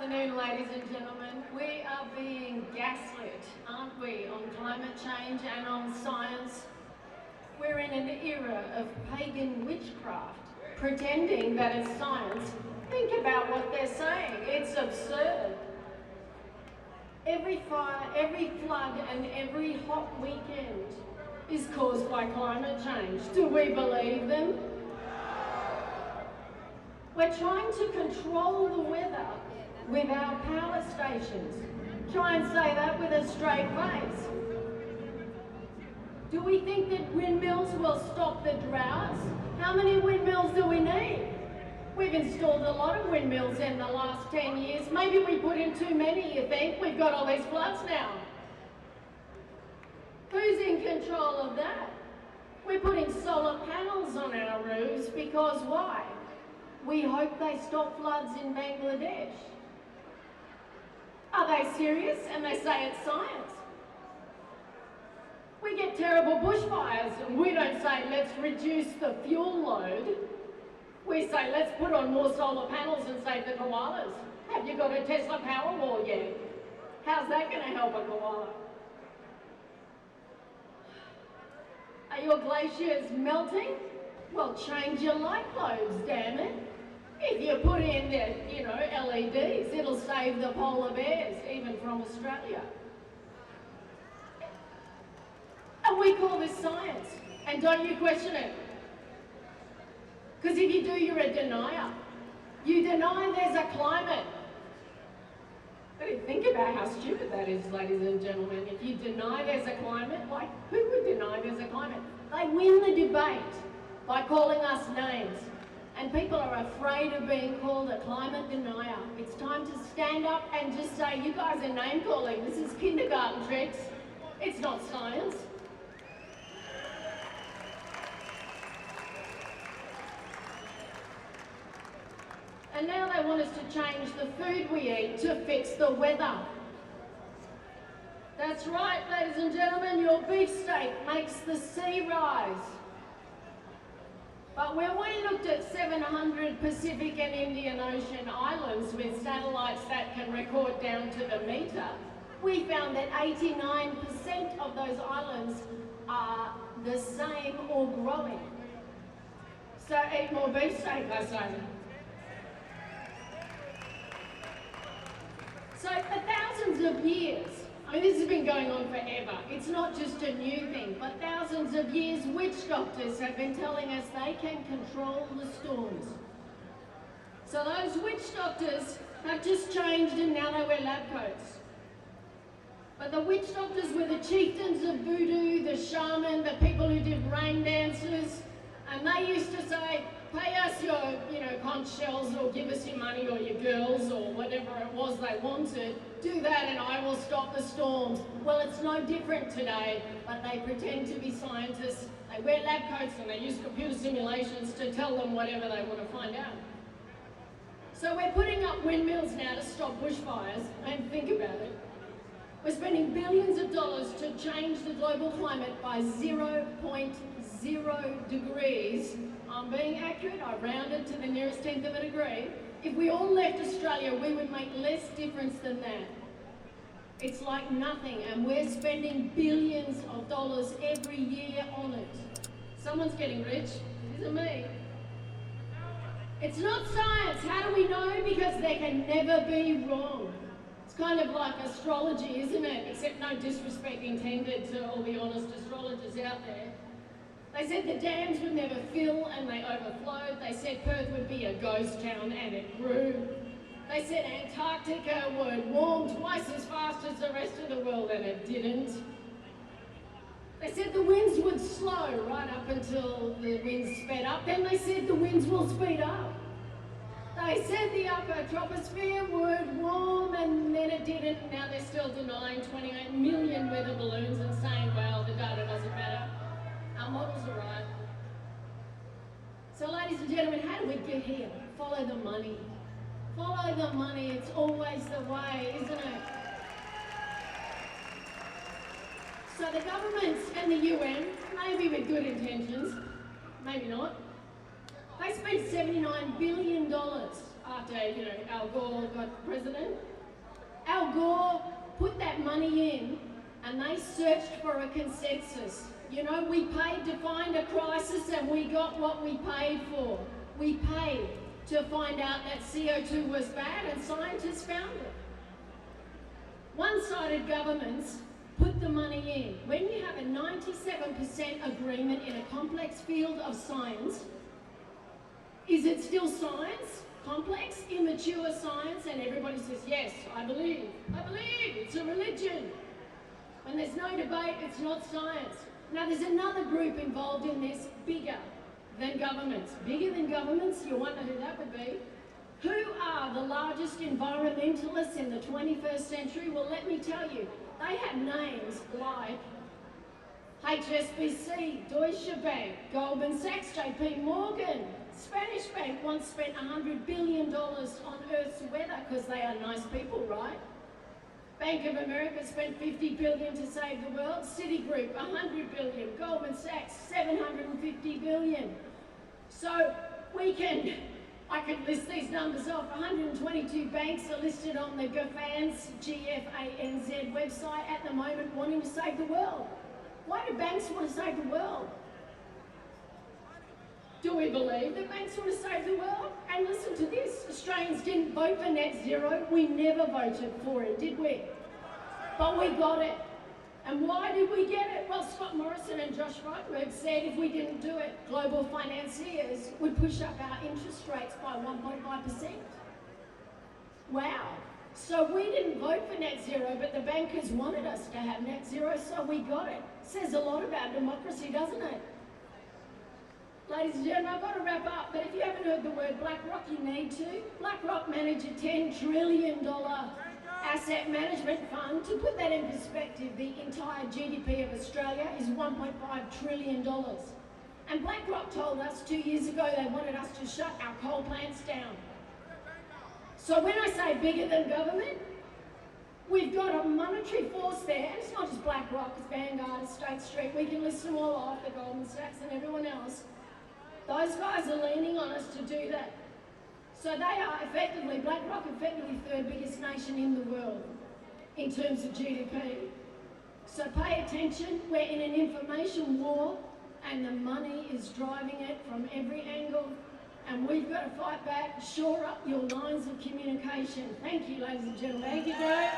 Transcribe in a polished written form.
afternoon, ladies and gentlemen. We are being gaslit, aren't we, on climate change and on science? We're in an era of pagan witchcraft, pretending that it's science. Think about what they're saying. It's absurd. Every fire, every flood, and every hot weekend is caused by climate change. Do we believe them? We're trying to control the weather with our power stations. Try and say that with a straight face. Do we think that windmills will stop the droughts? How many windmills do we need? We've installed a lot of windmills in the last 10 years. Maybe we put in too many, you think? We've got all these floods now. Who's in control of that? We're putting solar panels on our roofs because why? We hope they stop floods in Bangladesh. Are they serious? And they say it's science. We get terrible bushfires and we don't say let's reduce the fuel load. We say let's put on more solar panels and save the koalas. Have you got a Tesla Powerwall yet? How's that going to help a koala? Are your glaciers melting? Well, change your light globes, damn it. If you put in the, LEDs, it'll save the polar bears, even from Australia. And we call this science. And don't you question it? Because if you do, you're a denier. You deny there's a climate. But think about how stupid that is, ladies and gentlemen. If you deny there's a climate, like, who would deny there's a climate? They win the debate by calling us names. And people are afraid of being called a climate denier. It's time to stand up and just say, you guys are name calling. This is kindergarten tricks. It's not science. And now they want us to change the food we eat to fix the weather. That's right, ladies and gentlemen, your beefsteak makes the sea rise. But when we looked at 700 Pacific and Indian Ocean islands with satellites that can record down to the metre, we found that 89% of those islands are the same or growing. So eat more beefsteak, I say. So for thousands of years, this has been going on forever. It's not just a new thing, but thousands of years, witch doctors have been telling us they can control the storms. So those witch doctors have just changed and now they wear lab coats. But the witch doctors were the chieftains of voodoo, the shaman, the people who did rain dances, and they used to say, pay us your, conch shells or give us your money or your girls or whatever it was they wanted. Do that and I will stop the storms. Well, it's no different today, but they pretend to be scientists. They wear lab coats and they use computer simulations to tell them whatever they want to find out. So we're putting up windmills now to stop bushfires, and think about it. We're spending billions of dollars to change the global climate by 0.0 degrees. I'm being accurate, I rounded to the nearest tenth of a degree. If we all left Australia, we would make less difference than that. It's like nothing, and we're spending billions of dollars every year on it. Someone's getting rich, it isn't me. It's not science, how do we know? Because there can never be wrong. It's kind of like astrology, isn't it? Except no disrespect intended to all the honest astrologers out there. They said the dams would never fill and they overflowed. They said Perth would be a ghost town and it grew. They said Antarctica would warm twice as fast as the rest of the world and it didn't. They said the winds would slow right up until the winds sped up. Then they said the winds will speed up. They said the upper troposphere would warm and then it didn't. Now they're still denying 28 million weather balloons and saying, well, the data doesn't matter. Our models are right. So ladies and gentlemen, how do we get here? Follow the money. Follow the money, it's always the way, isn't it? So the governments and the UN, maybe with good intentions, maybe not, they spent $79 billion after, Al Gore got president. Al Gore put that money in and they searched for a consensus. We paid to find a crisis and we got what we paid for. We paid to find out that CO2 was bad and scientists found it. One-sided governments put the money in. When you have a 97% agreement in a complex field of science, is it still science? Complex, immature science? And everybody says, yes, I believe, it's a religion. When there's no debate, it's not science. Now there's another group involved in this, bigger than governments. Bigger than governments, you wonder who that would be. Who are the largest environmentalists in the 21st century? Well, let me tell you, they have names like HSBC, Deutsche Bank, Goldman Sachs, JP Morgan. Spanish Bank once spent $100 billion on Earth's weather because they are nice people, right? Bank of America spent $50 billion to save the world. Citigroup, $100 billion. Goldman Sachs, $750 billion. So I could list these numbers off. 122 banks are listed on the GAFANZ, G-F-A-N-Z website at the moment wanting to save the world. Why do banks want to save the world? Do we believe that banks want to save the world? And listen to this, Australians didn't vote for net zero. We never voted for it, did we? But we got it. And why did we get it? Well, Scott Morrison and Josh Frydenberg said if we didn't do it, global financiers would push up our interest rates by 1.5%. Wow. So we didn't vote for net zero, but the bankers wanted us to have net zero, so we got it. Says a lot about democracy, doesn't it? Ladies and gentlemen, I've got to wrap up, but if you haven't heard the word BlackRock, you need to. BlackRock manage a $10 trillion asset management fund. To put that in perspective, the entire GDP of Australia is $1.5 trillion. And BlackRock told us 2 years ago they wanted us to shut our coal plants down. So when I say bigger than government, we've got a monetary force there, and it's not just BlackRock, it's Vanguard, it's State Street, we can list them all off, the Goldman Sachs and everyone else. Those guys are leaning on us to do that. So they are effectively, BlackRock effectively third biggest nation in the world in terms of GDP. So pay attention, we're in an information war and the money is driving it from every angle and we've got to fight back, shore up your lines of communication. Thank you, ladies and gentlemen. Thank you, bro.